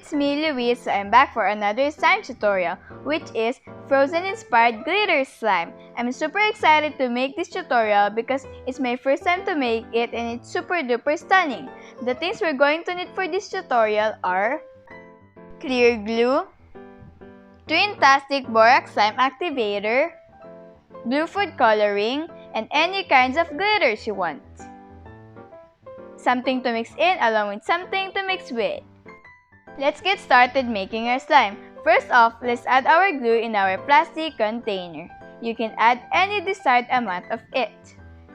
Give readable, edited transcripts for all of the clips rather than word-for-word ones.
it's me, Luis, so I'm back for another slime tutorial, which is Frozen-inspired glitter slime. I'm super excited to make this tutorial because it's my first time to make it and it's super duper stunning. The things we're going to need for this tutorial are clear glue, Twintastic borax slime activator, blue food coloring, and any kinds of glitters you want. Something to mix in along with something to mix with. Let's get started making our slime. First off, let's add our glue in our plastic container. You can add any desired amount of it.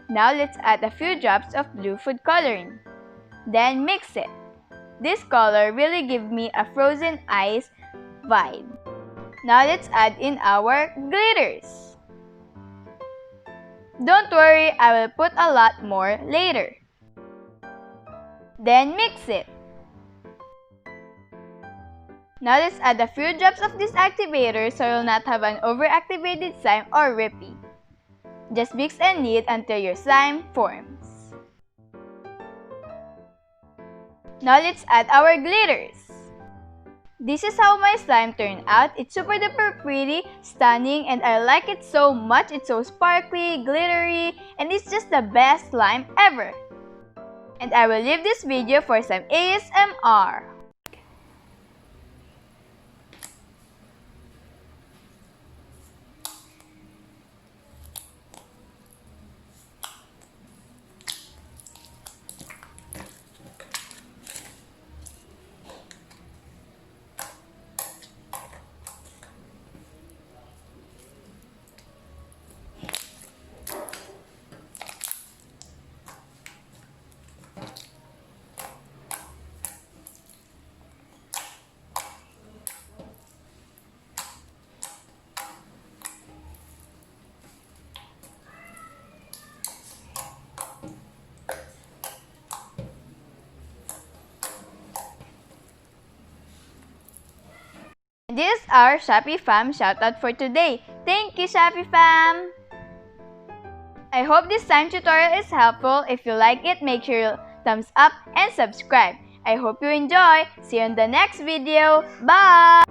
Now let's add a few drops of blue food coloring. Then mix it. This color really gives me a frozen ice vibe. Now let's add in our glitters. Don't worry, I will put a lot more later. Then mix it. Now let's add a few drops of this activator so you'll not have an overactivated slime or repeat. Just mix and knead until your slime forms. Now let's add our glitters. This is how my slime turned out. It's super duper pretty, stunning, and I like it so much. It's so sparkly, glittery, and it's just the best slime ever. And I will leave this video for some ASMR. This is our Shopee fam shoutout for today. Thank you, Shopee fam! I hope this slime tutorial is helpful. If you like it, make sure you thumbs up and subscribe. I hope you enjoy. See you in the next video. Bye!